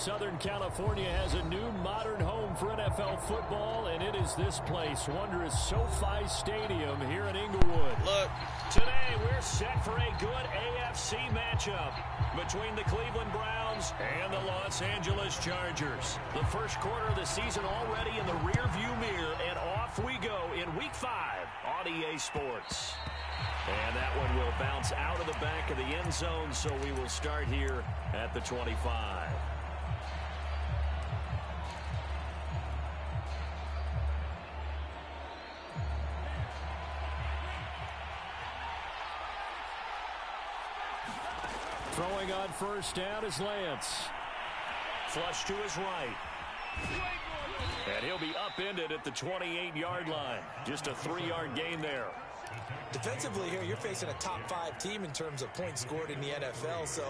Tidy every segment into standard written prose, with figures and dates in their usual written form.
Southern California has a new modern home for NFL football, and it is this place, wondrous SoFi Stadium here in Inglewood. Look, today we're set for a good AFC matchup between the Cleveland Browns and the Los Angeles Chargers. The first quarter of the season already in the rearview mirror, and off we go in Week 5 on EA Sports. And that one will bounce out of the back of the end zone, so we will start here at the 25. Throwing on first down is Lance. Flush to his right. And he'll be upended at the 28-yard line. Just a 3-yard gain there. Defensively here, you're facing a top 5 team in terms of points scored in the NFL. So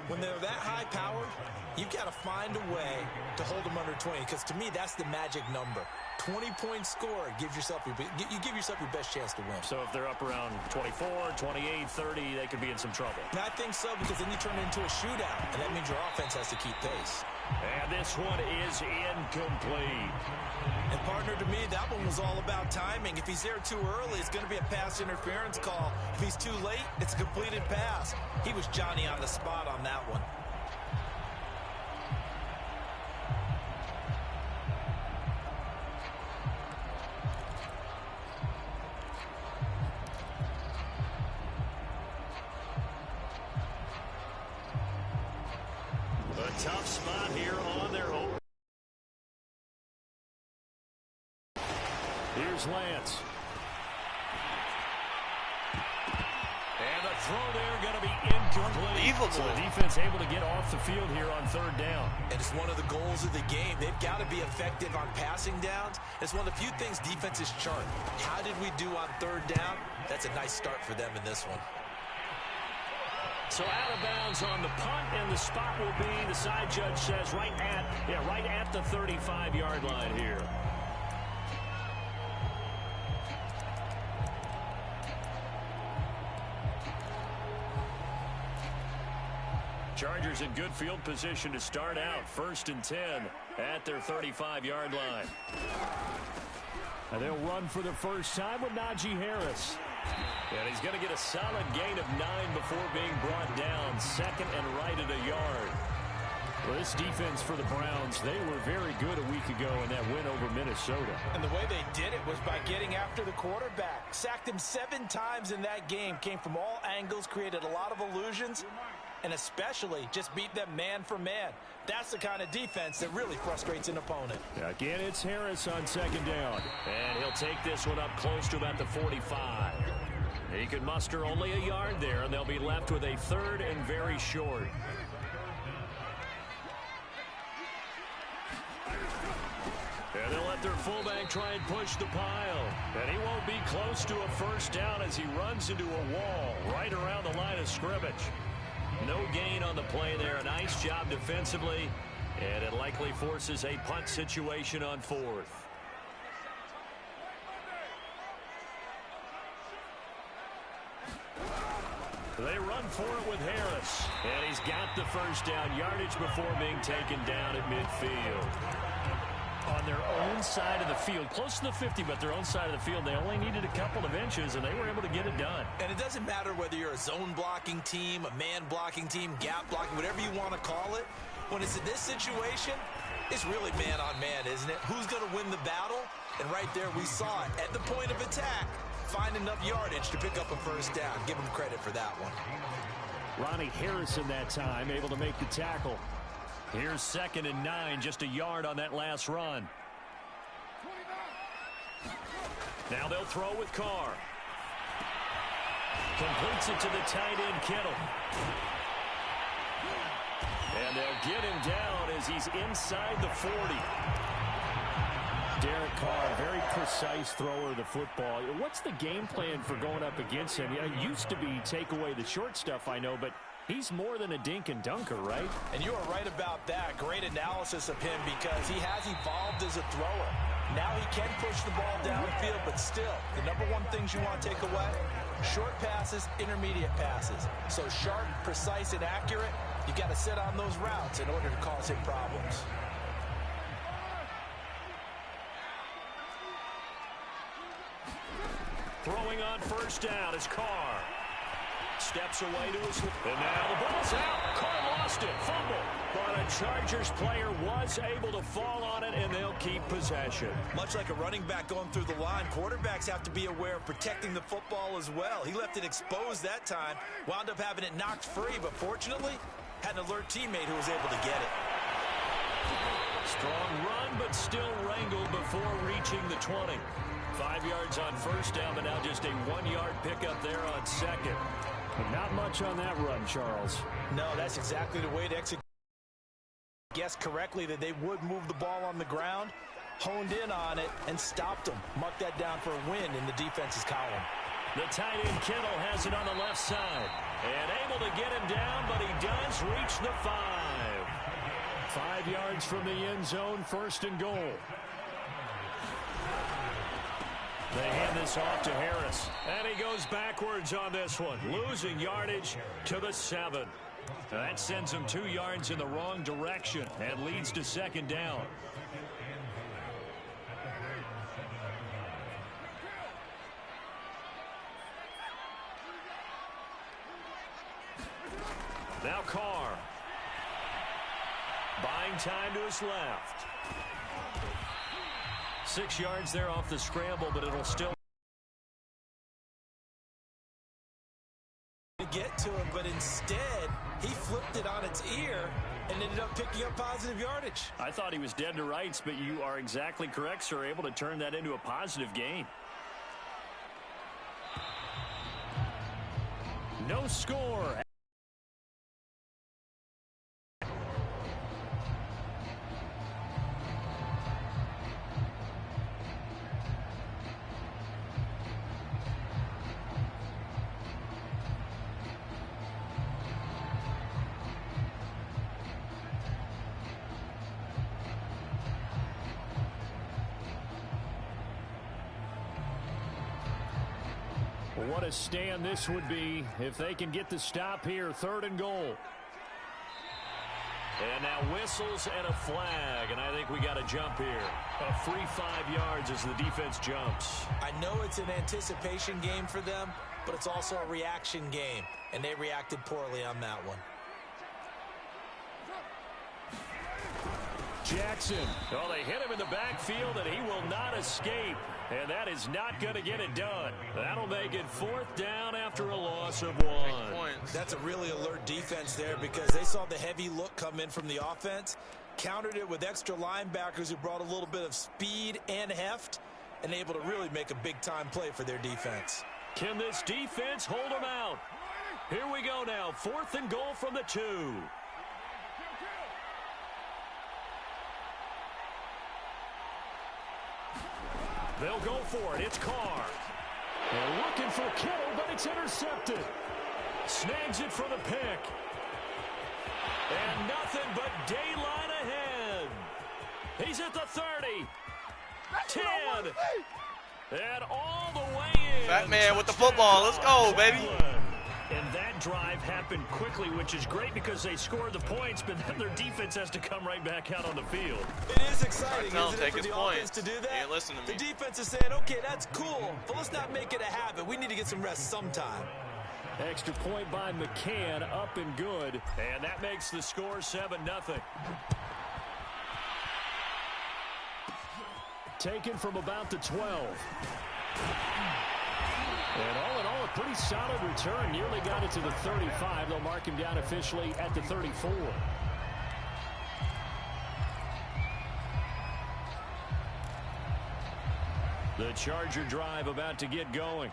when they're that high powered, you got to find a way to hold them under 20. Because to me, that's the magic number. 20 points scored, you give yourself your best chance to win. So if they're up around 24, 28, 30, they could be in some trouble. And I think so, because then you turn it into a shootout, and that means your offense has to keep pace. And this one is incomplete. And partner, to me, that one was all about timing. If he's there too early, it's going to be a pass interference call. If he's too late, it's a completed pass. He was Johnny on the spot on that one. A tough spot here on their own. Here's Lance. And the throw there going to be incomplete. So the defense able to get off the field here on third down. And it's one of the goals of the game. They've got to be effective on passing downs. It's one of the few things defenses chart. How did we do on third down? That's a nice start for them in this one. So out of bounds on the punt, and the spot will be, the side judge says, right at the 35-yard line here. Chargers in good field position to start out. 1st and 10 at their 35-yard line. And they'll run for the first time with Najee Harris. And he's going to get a solid gain of 9 before being brought down. 2nd and right at a yard. Well, this defense for the Browns, they were very good a week ago in that win over Minnesota. And the way they did it was by getting after the quarterback. Sacked him 7 times in that game. Came from all angles, created a lot of illusions, and especially just beat them man for man. That's the kind of defense that really frustrates an opponent. Again, it's Harris on 2nd down. And he'll take this one up close to about the 45. He can muster only a yard there, and they'll be left with a 3rd and very short. And they'll let their fullback try and push the pile. And he won't be close to a first down as he runs into a wall right around the line of scrimmage. No gain on the play there. A nice job defensively. And it likely forces a punt situation on 4th. They run for it with Harris. And he's got the first down yardage before being taken down at midfield. On their own side of the field, close to the 50, but their own side of the field, they only needed a couple of inches, and they were able to get it done. And it doesn't matter whether you're a zone blocking team, a man blocking team, gap blocking, whatever you want to call it. When it's in this situation, it's really man on man, isn't it? Who's going to win the battle? And right there we saw it. At the point of attack, find enough yardage to pick up a first down. Give him credit for that one. Ronnie Harrison that time able to make the tackle. Here's 2nd and 9, just a yard on that last run. Now they'll throw with Carr. Completes it to the tight end, Kittle. And they'll get him down as he's inside the 40. Derek Carr, very precise thrower of the football. What's the game plan for going up against him? It used to be take away the short stuff, I know, but he's more than a dink and dunker, right? And you are right about that. Great analysis of him because he has evolved as a thrower. Now he can push the ball downfield, but still, the number one things you want to take away, short passes, intermediate passes. So sharp, precise, and accurate, You got to sit on those routes in order to cause him problems. Throwing on first down is Carr. Steps away to his... And now the ball's out. Carr lost it. Fumble. But a Chargers player was able to fall on it, and they'll keep possession. Much like a running back going through the line, quarterbacks have to be aware of protecting the football as well. He left it exposed that time, wound up having it knocked free, but fortunately, had an alert teammate who was able to get it. Strong run, but still wrangled before reaching the 20. 5 yards on first down, but now just a 1-yard pickup there on second. But not much on that run, Charles. No, that's exactly the way to execute. Guessed correctly that they would move the ball on the ground, honed in on it, and stopped them. Mark that down for a win in the defense's column. The tight end Kittle has it on the left side. And able to get him down, but he does reach the 5. 5 yards from the end zone, first and goal. They hand this off to Harris. And he goes backwards on this one, losing yardage to the 7. That sends him 2 yards in the wrong direction and leads to second down. Now Carr. Buying time to his left. 6 yards there off the scramble, but it'll still get to him, but instead he flipped it on its ear and ended up picking up positive yardage. I thought he was dead to rights, but you are exactly correct, sir. Able to turn that into a positive gain. No score. What a stand this would be if they can get the stop here. 3rd and goal. And now whistles and a flag, and I think we got a jump here. A free 5 yards as the defense jumps. I know it's an anticipation game for them, but it's also a reaction game, and they reacted poorly on that one. Jackson. Oh, they hit him in the backfield, and he will not escape. And that is not going to get it done. That'll make it 4th down after a loss of 1. That's a really alert defense there because they saw the heavy look come in from the offense, countered it with extra linebackers who brought a little bit of speed and heft, and able to really make a big-time play for their defense. Can this defense hold them out? Here we go now. 4th and goal from the 2. They'll go for it. It's Carr. They're looking for Kittle, but it's intercepted. Snags it for the pick. And nothing but daylight ahead. He's at the 30. 10. And all the way in. Fat man with the football. Let's go, baby. And that drive happened quickly, which is great because they scored the points, but then their defense has to come right back out on the field. It is exciting, isn't it, take for his the points. offense to do that? He ain't listening to me. The defense is saying, okay, that's cool, but let's not make it a habit. We need to get some rest sometime. Extra point by McCann, up and good. And that makes the score 7-0. Taken from about the 12. And all in all, a pretty solid return. Nearly got it to the 35. They'll mark him down officially at the 34. The Charger drive about to get going.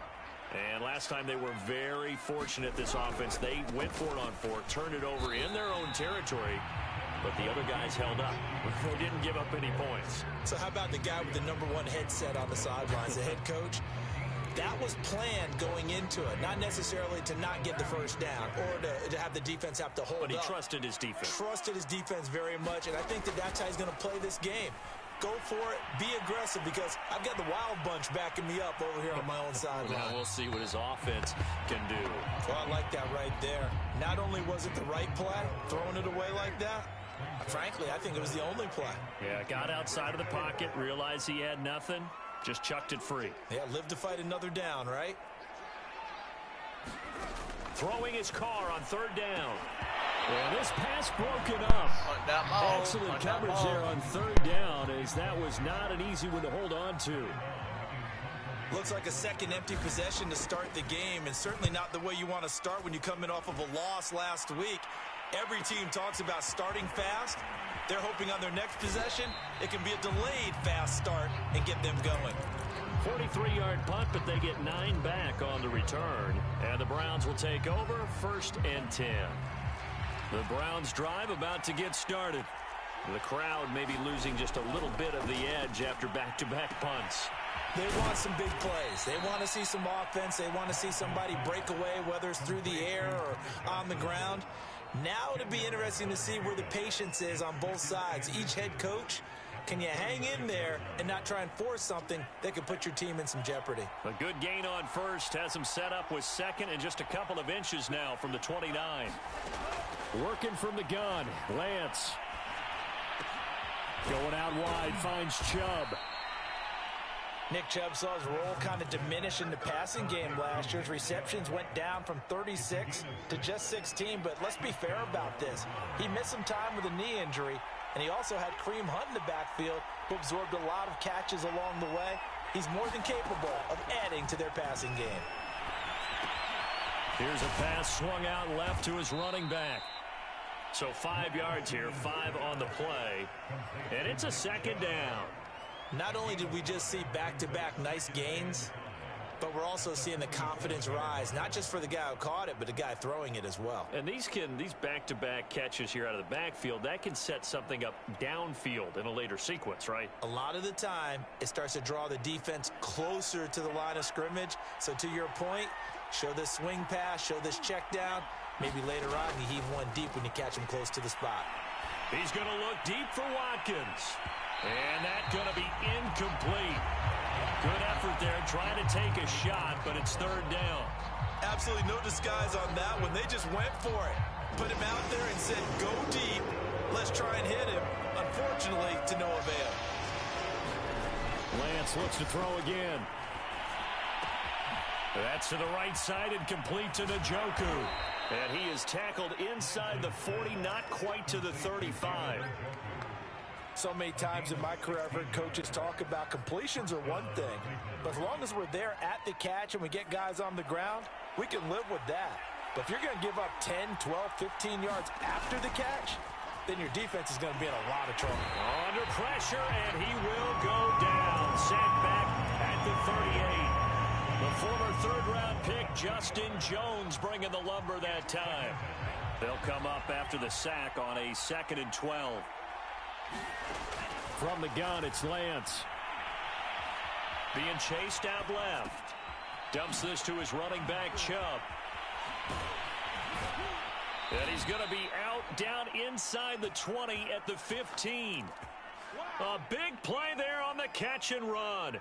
And last time they were very fortunate, this offense. They went for it on 4, turned it over in their own territory, but the other guys held up. They didn't give up any points. So how about the guy with the #1 headset on the sidelines, the head coach? That was planned going into it, not necessarily to not get the first down or to have the defense have to hold up. But he trusted his defense. Trusted his defense very much, and I think that's how he's going to play this game. go for it, be aggressive, because I've got the wild bunch backing me up over here on my own sideline. Now we'll see what his offense can do. Well, I like that right there. Not only was it the right play, throwing it away like that, frankly, I think it was the only play. Yeah, got outside of the pocket, realized he had nothing, just chucked it free. Yeah, live to fight another down, right? Throwing his car on third down. And this pass broken up. Excellent coverage there on third down, as that was not an easy one to hold on to. Looks like a second empty possession to start the game, and certainly not the way you want to start when you come in off of a loss last week. Every team talks about starting fast. They're hoping on their next possession, it can be a delayed fast start and get them going. 43-yard punt, but they get 9 back on the return. And the Browns will take over, 1st and 10. The Browns drive about to get started. The crowd may be losing just a little bit of the edge after back-to-back punts. They want some big plays. They want to see some offense. They want to see somebody break away, whether it's through the air or on the ground. Now it'll be interesting to see where the patience is on both sides. Each head coach, can you hang in there and not try and force something that could put your team in some jeopardy? A good gain on first has him set up with second and just a couple of inches now from the 29. Working from the gun, Lance. Going out wide, finds Chubb. Nick Chubb saw his role kind of diminish in the passing game last year. His receptions went down from 36 to just 16, but let's be fair about this. He missed some time with a knee injury, and he also had Kareem Hunt in the backfield, who absorbed a lot of catches along the way. He's more than capable of adding to their passing game. Here's a pass swung out left to his running back. So 5 yards here, 5 on the play, and it's a 2nd down. Not only did we just see back-to-back nice gains, but we're also seeing the confidence rise, not just for the guy who caught it, but the guy throwing it as well. And these back-to-back catches here out of the backfield, that can set something up downfield in a later sequence, right? A lot of the time, it starts to draw the defense closer to the line of scrimmage. So to your point, show this swing pass, show this check down. Maybe later on, you heave one deep when you catch him close to the spot. He's going to look deep for Watkins. And that's going to be incomplete. Good effort there, trying to take a shot, but it's 3rd down. Absolutely no disguise on that one. They just went for it. Put him out there and said, go deep. Let's try and hit him. Unfortunately, to no avail. Lance looks to throw again. That's to the right side and complete to Njoku. And he is tackled inside the 40, not quite to the 35. So many times in my career, I've heard coaches talk about completions are one thing, but as long as we're there at the catch and we get guys on the ground, we can live with that. But if you're going to give up 10, 12, 15 yards after the catch, then your defense is going to be in a lot of trouble. Under pressure, and he will go down. Sacked back at the 38. The former 3rd-round pick, Justyn Jones, bringing the lumber that time. They'll come up after the sack on a 2nd and 12. From the gun, it's Lance. Being chased out left. Dumps this to his running back, Chubb. And he's going to be out down inside the 20 at the 15. A big play there on the catch and run.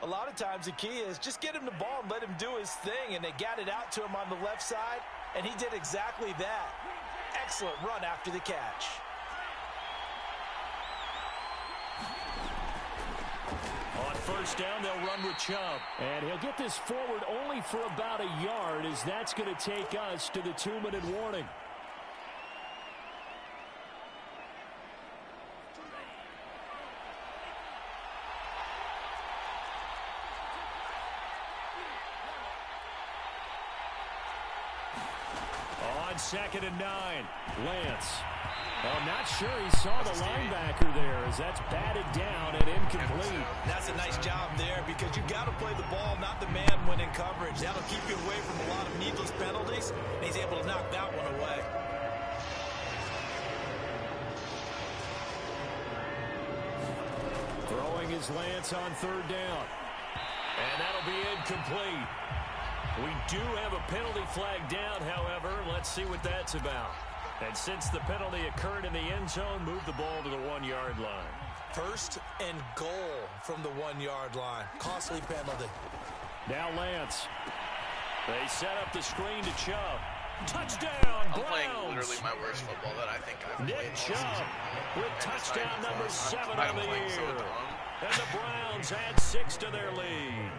A lot of times the key is just get him the ball and let him do his thing, and they got it out to him on the left side, and he did exactly that. Excellent run after the catch. On 1st down, they'll run with Chubb. And he'll get this forward only for about a yard, as that's going to take us to the 2-minute warning. On 2nd and 9, Lance. I'm not sure he saw the linebacker there, as that's batted down and incomplete. That's a nice job there, because you got to play the ball, not the man when in coverage. That'll keep you away from a lot of needless penalties, and he's able to knock that one away. Throwing his Lance on 3rd down. And that'll be incomplete. We do have a penalty flag down, however. Let's see what that's about. And since the penalty occurred in the end zone, move the ball to the 1-yard line. First and goal from the 1-yard line. Costly penalty. Now Lance. They set up the screen to Chubb. Touchdown, I'm Browns. playing literally my worst football that I think I've played Nick all Chubb season. with touchdown number 7 I'm of the playing year. so dumb. And the Browns add 6 to their lead.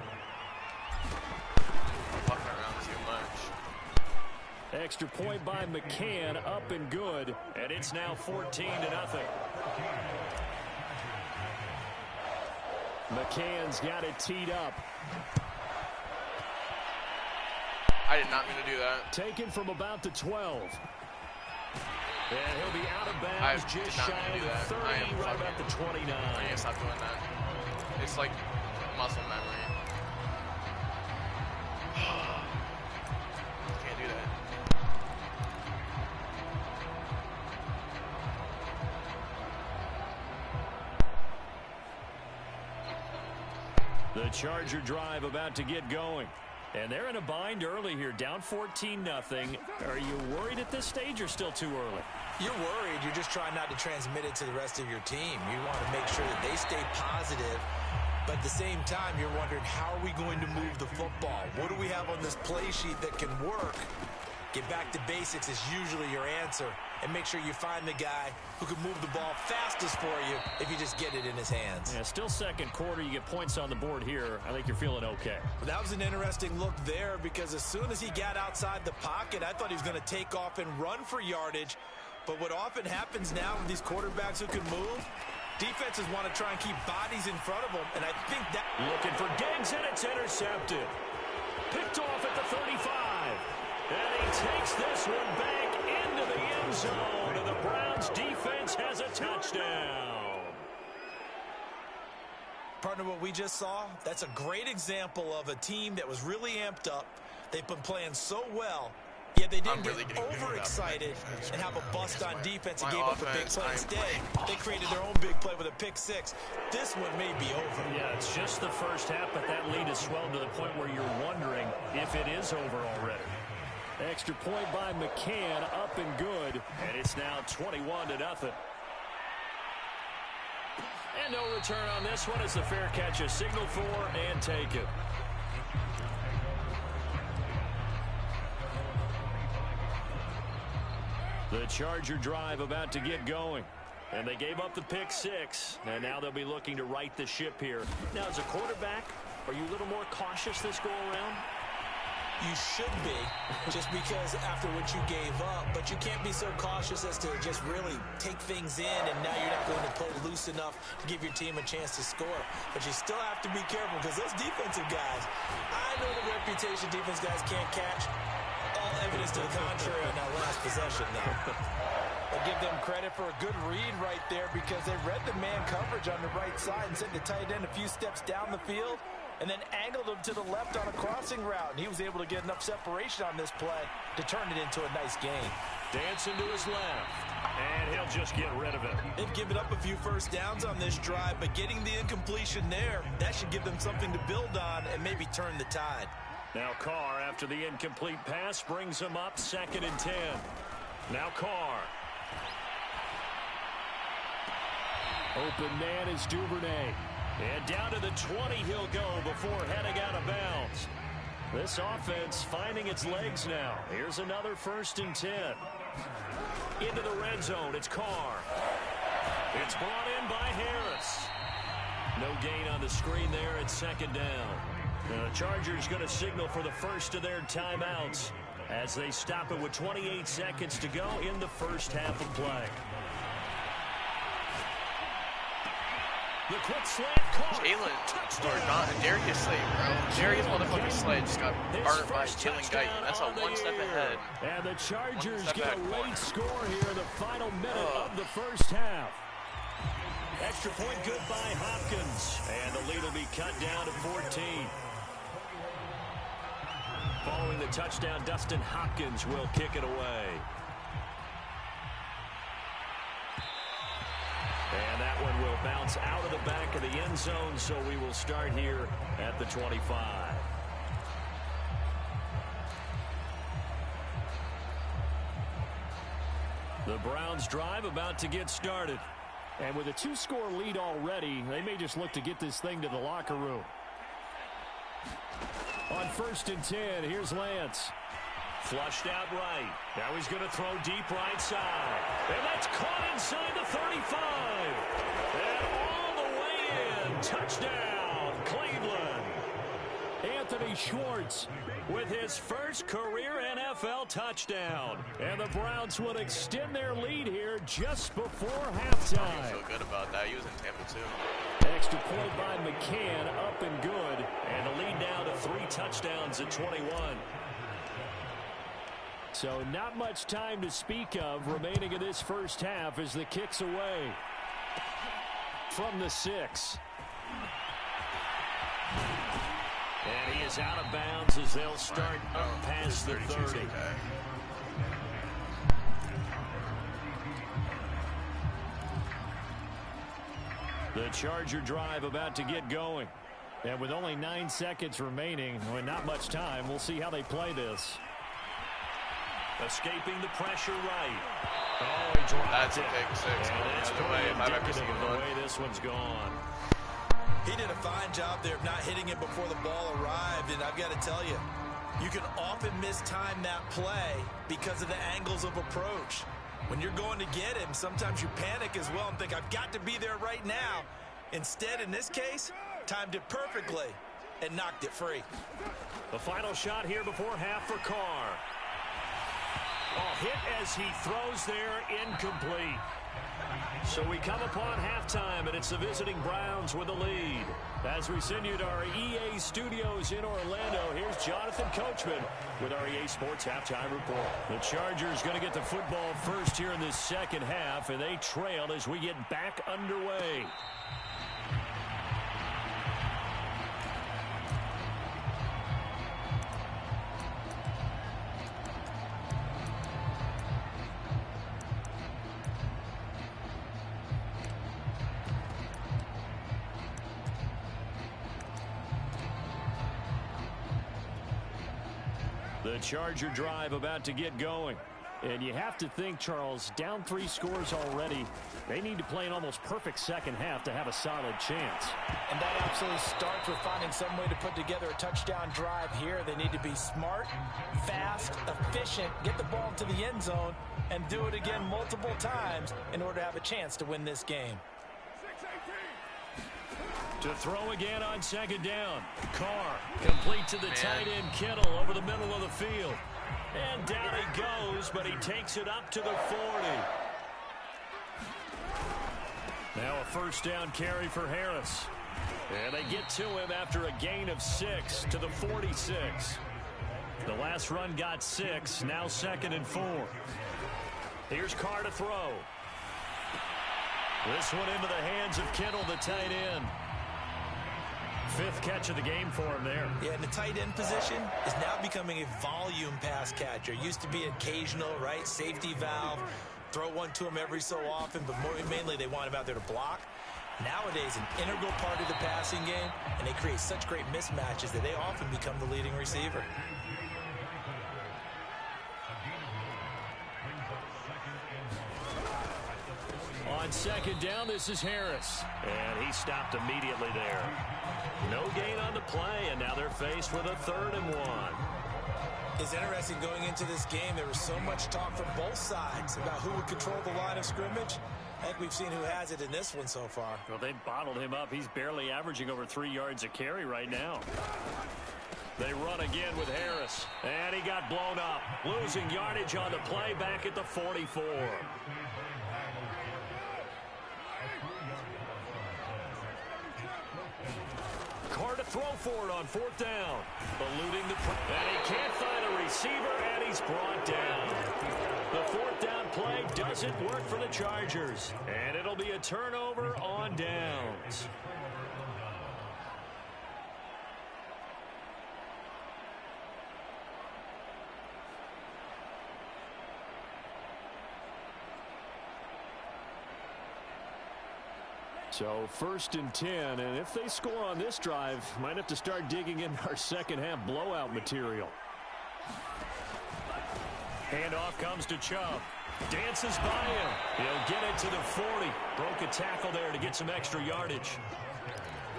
I'm fucking around too much. Extra point by McCann, up and good. And it's now 14-0. McCann's got it teed up. I did not mean to do that. Taken from about the 12. And he'll be out of I bounds did just not shy mean to of do the that. 30, I am right about the 29. I need to stop doing that. It's like muscle memory. Can't do that. The Charger drive about to get going. And they're in a bind early here, down 14-0. Are you worried at this stage or still too early? You're worried. You're just trying not to transmit it to the rest of your team. You want to make sure that they stay positive. But at the same time, you're wondering, how are we going to move the football? What do we have on this play sheet that can work? Get back to basics is usually your answer. And make sure you find the guy who can move the ball fastest for you if you just get it in his hands. Yeah, still second quarter. You get points on the board here. I think you're feeling okay. Well, that was an interesting look there because as soon as he got outside the pocket, I thought he was going to take off and run for yardage. But what often happens now with these quarterbacks who can move, defenses want to try and keep bodies in front of them, and I think that... Looking for Diggs, and it's intercepted. Picked off at the 35. And he takes this one back into the end zone, and the Browns defense has a touchdown. Partner, what we just saw, that's a great example of a team that was really amped up. They've been playing so well, yet they didn't get overexcited and have a bust on defense and gave up a big play. Instead, they created their own big play with a pick six. This one may be over. Yeah, it's just the first half, but that lead has swelled to the point where you're wondering if it is over already. Extra point by McCann, up and good, and it's now 21-0. And no return on this one as the fair catch is signaled for and taken. The Charger drive about to get going. And they gave up the pick six, and now they'll be looking to right the ship here. Now, as a quarterback, are you a little more cautious this go-around? You should be, just because after what you gave up, but you can't be so cautious as to just really take things in, and now you're not going to play loose enough to give your team a chance to score. But you still have to be careful, because those defensive guys, I know the reputation defense guys can't catch. All evidence to the contrary on that last possession, though. I'll give them credit for a good read right there, because they read the man coverage on the right side and sent the tight end a few steps down the field, and then angled him to the left on a crossing route. And he was able to get enough separation on this play to turn it into a nice gain. Dancing to his left, and he'll just get rid of it. They've given up a few first downs on this drive, but getting the incompletion there, that should give them something to build on and maybe turn the tide. Now Carr, after the incomplete pass, brings him up 2nd and 10. Now Carr. Open man is Duvernay. And down to the 20 he'll go before heading out of bounds. This offense finding its legs now. Here's another 1st and 10. Into the red zone, it's Carr. It's brought in by Harris. No gain on the screen there at 2nd down. Now the Chargers going to signal for the first of their timeouts as they stop it with 28 seconds to go in the first half of play. The quick slant caught. Jalen, or not, Darius Slade, bro. Darius motherfucking Slade just got burnt by Jalen Guyton. That's a one step ahead. And the Chargers get a late score here in the final minute of the first half. Extra point good by Hopkins. And the lead will be cut down to 14. Following the touchdown, Dustin Hopkins will kick it away. And that one will bounce out of the back of the end zone, so we will start here at the 25. The Browns drive about to get started. And with a 2-score lead already, they may just look to get this thing to the locker room. On 1st and 10, here's Lance. Flushed out right. Now he's going to throw deep right side. And that's caught inside the 35. And all the way in. Touchdown, Cleveland. Anthony Schwartz with his first career NFL touchdown. And the Browns will extend their lead here just before halftime. I feel good about that. He was in Tampa, too. Extra point by McCann, up and good. And the lead now to 3 touchdowns at 21. So not much time to speak of remaining in this first half as the kick's away from the 6. And he is out of bounds as they'll start up past the 30. Okay. The Charger drive about to get going. And with only 9 seconds remaining, with not much time, we'll see how they play this. Escaping the pressure right. Oh, he dropped That's it. a pick 6. And it's The way I've ever seen indicative of the one. way this one's gone. He did a fine job there of not hitting it before the ball arrived, and I've got to tell you, you can often mistime that play because of the angles of approach. When you're going to get him, sometimes you panic as well and think, I've got to be there right now. Instead, in this case, timed it perfectly and knocked it free. The final shot here before half for Carr. Oh, hit as he throws there, incomplete. So we come upon halftime, and it's the visiting Browns with the lead. As we send you to our EA studios in Orlando, here's Jonathan Coachman with our EA Sports Halftime Report. The Chargers going to get the football first here in this second half, and they trail as we get back underway. The Charger drive about to get going. And you have to think, Charles, down 3 scores already. They need to play an almost perfect second half to have a solid chance. And that absolutely starts with finding some way to put together a touchdown drive here. They need to be smart, fast, efficient, get the ball to the end zone, and do it again multiple times in order to have a chance to win this game. To throw again on second down. Carr complete to the tight end Kittle over the middle of the field. And down he goes, but he takes it up to the 40. Now a first down carry for Harris. And they get to him after a gain of 6 to the 46. The last run got 6, now 2nd and 4. Here's Carr to throw. This one into the hands of Kittle, the tight end. 5th catch of the game for him there. Yeah, and the tight end position is now becoming a volume pass catcher. Used to be occasional, right? Safety valve. Throw one to him every so often, but mainly they want him out there to block. Nowadays, an integral part of the passing game, and they create such great mismatches that they often become the leading receiver. On second down, this is Harris. And he stopped immediately there. No gain on the play, and now they're faced with a 3rd and 1. It's interesting going into this game. There was so much talk from both sides about who would control the line of scrimmage. I think we've seen who has it in this one so far. Well, they bottled him up. He's barely averaging over 3 yards a carry right now. They run again with Harris. And he got blown up. Losing yardage on the play back at the 44. Carr to throw for it on 4th down. Eluding the and he can't find a receiver, and he's brought down. The 4th down play doesn't work for the Chargers, and it'll be a turnover on downs. So 1st and 10, and if they score on this drive, might have to start digging in our second half blowout material. Handoff comes to Chubb. Dances by him. He'll get it to the 40. Broke a tackle there to get some extra yardage.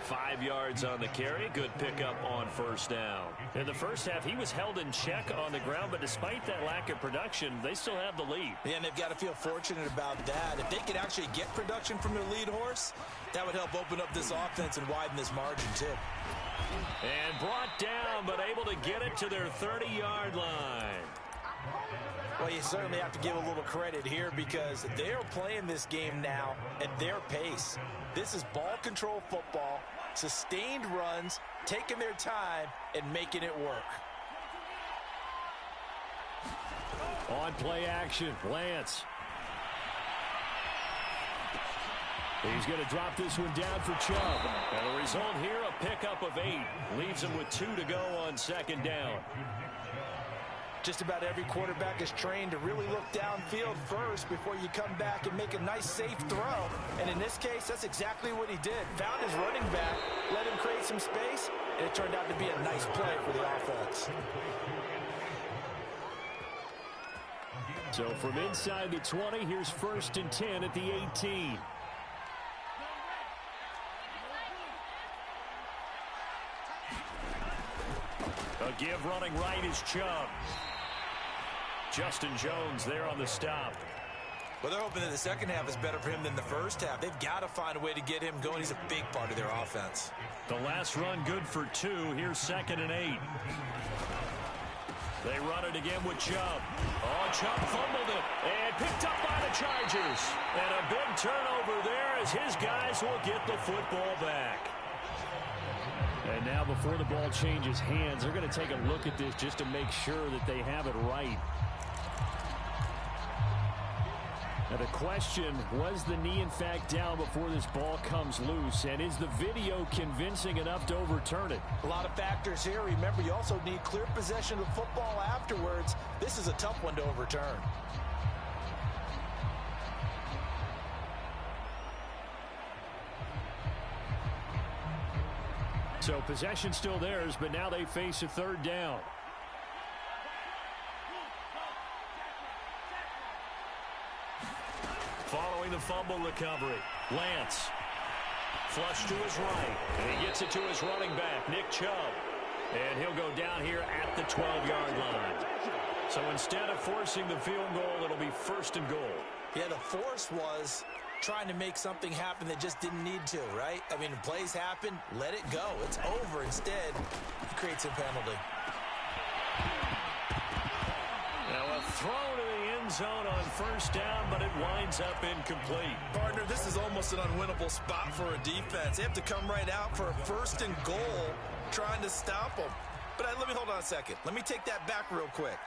5 yards on the carry. Good pickup on first down. In the first half, he was held in check on the ground, but despite that lack of production, they still have the lead. Yeah, and they've got to feel fortunate about that. If they could actually get production from their lead horse, that would help open up this offense and widen this margin, too. And brought down, but able to get it to their 30-yard line. Well, you certainly have to give a little credit here because they're playing this game now at their pace. This is ball control football, sustained runs, taking their time, and making it work. On play action, Lance. He's going to drop this one down for Chubb. And the result here, a pickup of 8. Leaves him with 2 to go on second down. Just about every quarterback is trained to really look downfield first before you come back and make a nice, safe throw. And in this case, that's exactly what he did. Found his running back, let him create some space, and it turned out to be a nice play for the offense. So from inside the 20, here's 1st and 10 at the 18. A give running right is Chubb. Justyn Jones there on the stop. Well, they're hoping that the second half is better for him than the first half. They've got to find a way to get him going. He's a big part of their offense. The last run good for 2. Here's 2nd and 8. They run it again with Chubb. Oh, Chubb fumbled it and picked up by the Chargers. And a big turnover there as his guys will get the football back. And now before the ball changes hands, they're going to take a look at this just to make sure that they have it right. Now the question, was the knee in fact down before this ball comes loose? And is the video convincing enough to overturn it? A lot of factors here. Remember, you also need clear possession of football afterwards. This is a tough one to overturn. So possession still theirs, but now they face a 3rd down. Following the fumble recovery, Lance. Flush to his right, and he gets it to his running back, Nick Chubb. And he'll go down here at the 12-yard line. So instead of forcing the field goal, it'll be 1st and goal. Yeah, the force was trying to make something happen that just didn't need to, right? I mean, plays happen, let it go. It's over. Instead, he creates a penalty. Now a throw to the end zone on 1st down, but it winds up incomplete. Partner, this is almost an unwinnable spot for a defense. They have to come right out for a 1st and goal trying to stop them. But let me hold on a second. Let me take that back real quick.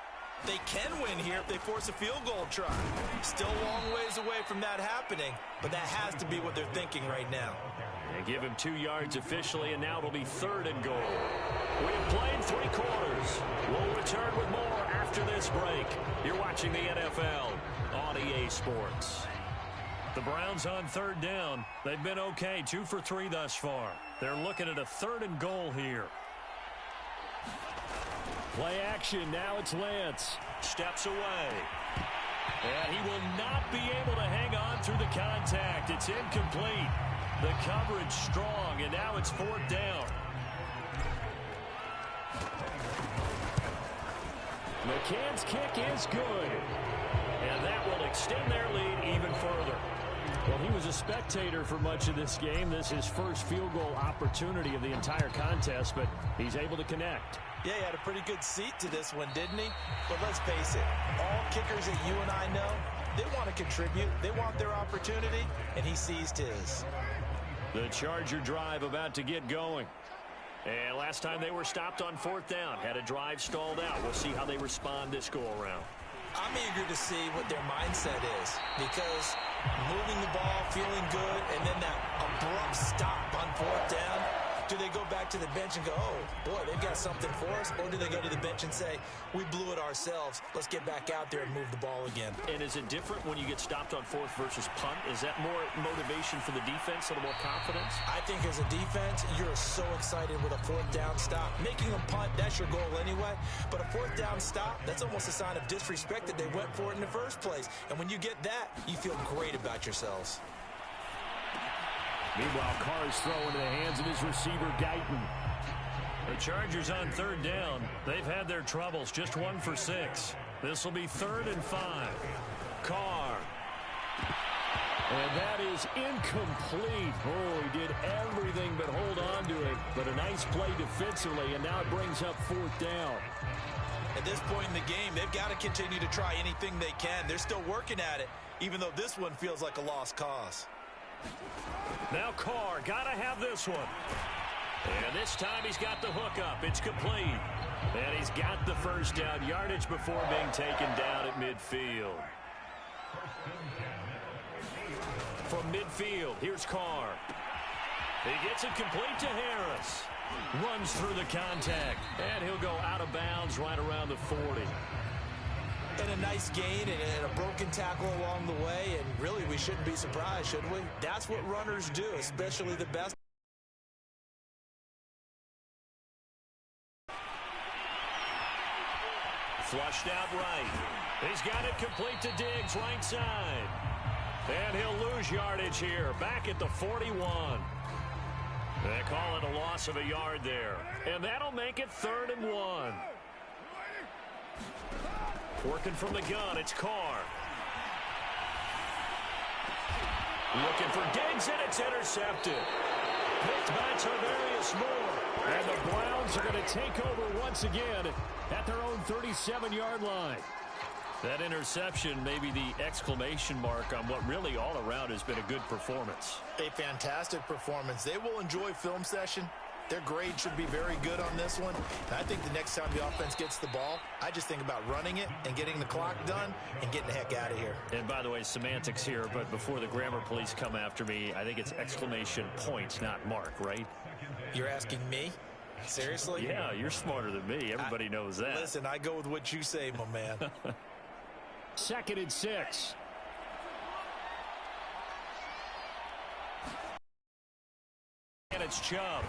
They can win here if they force a field goal try. Still a long ways away from that happening, but that has to be what they're thinking right now. They give him 2 yards officially, and now it'll be 3rd and goal. We have played 3 quarters. We'll return with more after this break. You're watching the NFL on EA Sports. The Browns on 3rd down. They've been okay, 2 for 3 thus far. They're looking at a 3rd and goal here. Play action, now it's Lance. Steps away. And he will not be able to hang on through the contact. It's incomplete. The coverage strong, and now it's 4th down. McCann's kick is good. And that will extend their lead even further. Well, he was a spectator for much of this game. This is his first field goal opportunity of the entire contest, but he's able to connect. Yeah, he had a pretty good seat to this one, didn't he? But let's face it, all kickers that you and I know, they want to contribute. They want their opportunity, and he seized his. The Charger drive about to get going. And last time they were stopped on 4th down, had a drive stalled out. We'll see how they respond this go-around. I'm eager to see what their mindset is, because moving the ball, feeling good, and then that abrupt stop on 4th down, do they go back to the bench and go, oh, boy, they've got something for us? Or do they go to the bench and say, we blew it ourselves, let's get back out there and move the ball again? And is it different when you get stopped on fourth versus punt? Is that more motivation for the defense, a little more confidence? I think as a defense, you're so excited with a fourth down stop. Making them punt, that's your goal anyway. But a fourth down stop, that's almost a sign of disrespect that they went for it in the first place. And when you get that, you feel great about yourselves. Meanwhile, Carr's throw into the hands of his receiver, Guyton. The Chargers on third down. They've had their troubles, just 1 for 6. This will be 3rd and 5. Carr. And that is incomplete. Oh, he did everything but hold on to it. But a nice play defensively, and now it brings up 4th down. At this point in the game, they've got to continue to try anything they can. They're still working at it, even though this one feels like a lost cause. Now Carr, got to have this one. And this time he's got the hook up. It's complete. And he's got the first down yardage before being taken down at midfield. From midfield, here's Carr. He gets it complete to Harris. Runs through the contact. And he'll go out of bounds right around the 40. And a nice gain and a broken tackle along the way. And really, we shouldn't be surprised, should we? That's what runners do, especially the best. Flushed out right. He's got it complete to Diggs, right side. And he'll lose yardage here, back at the 41. They call it a loss of a yard there. And that'll make it 3rd and 1. Working from the gun, it's Carr. Looking for Diggs, and it's intercepted. Picked by Tarvarius Moore. And the Browns are going to take over once again at their own 37-yard line. That interception may be the exclamation mark on what really all around has been a good performance. A fantastic performance. They will enjoy film session. Their grade should be very good on this one. And I think the next time the offense gets the ball, I just think about running it and getting the clock done and getting the heck out of here. And by the way, semantics here, but before the grammar police come after me, I think it's exclamation point, not mark, right? You're asking me? Seriously? Yeah, you're smarter than me. Everybody knows that. Listen, I go with what you say, my man. 2nd and 6. And it's Chubb.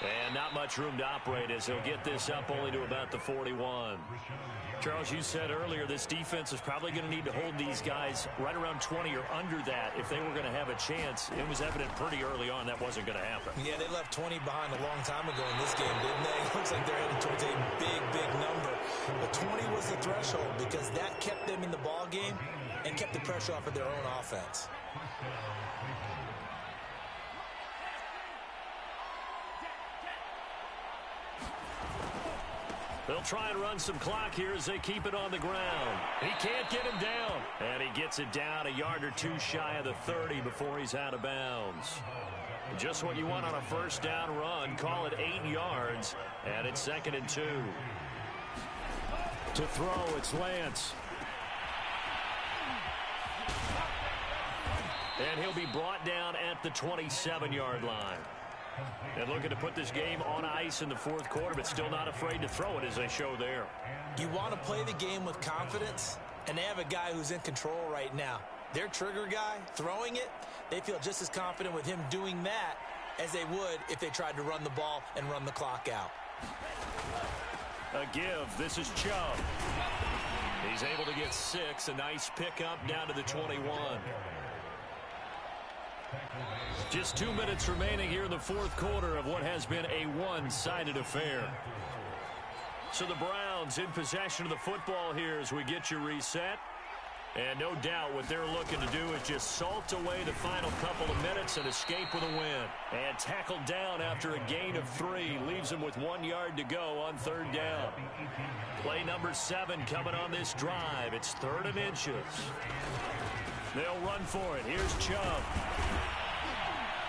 And not much room to operate as he'll get this up only to about the 41. Charles, you said earlier this defense is probably going to need to hold these guys right around 20 or under that if they were going to have a chance. It was evident pretty early on that wasn't going to happen. Yeah, they left 20 behind a long time ago in this game, didn't they? It looks like they're heading towards a big, big number. But 20 was the threshold because that kept them in the ball game and kept the pressure off of their own offense. They'll try and run some clock here as they keep it on the ground. He can't get him down. And he gets it down a yard or two shy of the 30 before he's out of bounds. Just what you want on a first down run. Call it 8 yards. And it's 2nd and 2. To throw, it's Lance. And he'll be brought down at the 27-yard line. And looking to put this game on ice in the 4th quarter, but still not afraid to throw it as they show there. You want to play the game with confidence, and they have a guy who's in control right now. Their trigger guy, throwing it, they feel just as confident with him doing that as they would if they tried to run the ball and run the clock out. A give. This is Chubb. He's able to get 6. A nice pickup down to the 21. Just 2 minutes remaining here in the 4th quarter of what has been a one-sided affair. So the Browns in possession of the football here as we get you reset. And no doubt what they're looking to do is just salt away the final couple of minutes and escape with a win. And tackled down after a gain of 3. Leaves them with 1 yard to go on 3rd down. Play number 7 coming on this drive. It's 3rd and inches. They'll run for it. Here's Chubb.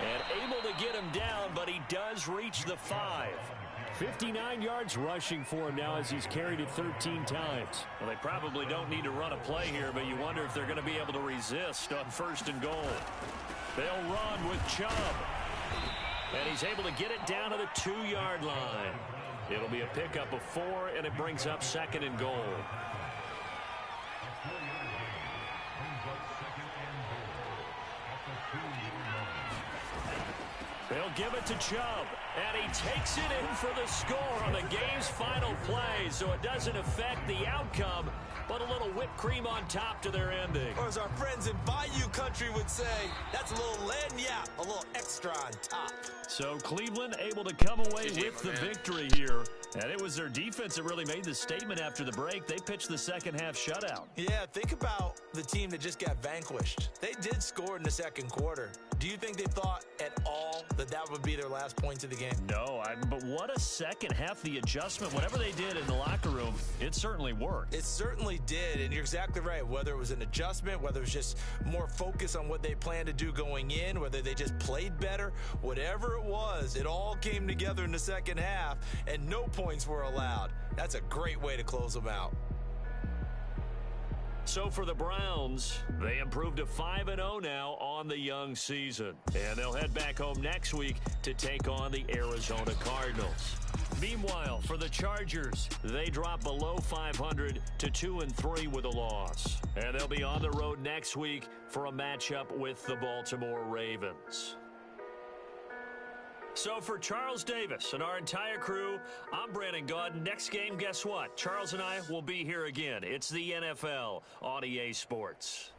And able to get him down, but he does reach the 5. 59 yards rushing for him now as he's carried it 13 times. Well, they probably don't need to run a play here, but you wonder if they're going to be able to resist on 1st and goal. They'll run with Chubb. And he's able to get it down to the 2-yard line. It'll be a pickup of 4, and it brings up 2nd and goal. They'll give it to Chubb, and he takes it in for the score on the game's final play, so it doesn't affect the outcome, but a little whipped cream on top to their ending. Or as our friends in Bayou Country would say, that's a little lagniappe, a little extra on top. So Cleveland able to come away with the victory here. And it was their defense that really made the statement after the break. They pitched the second-half shutout. Yeah, think about the team that just got vanquished. They did score in the second quarter. Do you think they thought at all that that would be their last points of the game? No, but what a second half. The adjustment, whatever they did in the locker room, it certainly worked. It certainly did, and you're exactly right. Whether it was an adjustment, whether it was just more focus on what they planned to do going in, whether they just played better, whatever it was, it all came together in the second half, and no points were allowed. That's a great way to close them out. So for the Browns, they improved to 5-0 now on the young season. And they'll head back home next week to take on the Arizona Cardinals. Meanwhile, for the Chargers, they drop below 500 to 2-3 with a loss. And they'll be on the road next week for a matchup with the Baltimore Ravens. So for Charles Davis and our entire crew, I'm Brandon Gaudin. Next game, guess what? Charles and I will be here again. It's the NFL on EA Sports.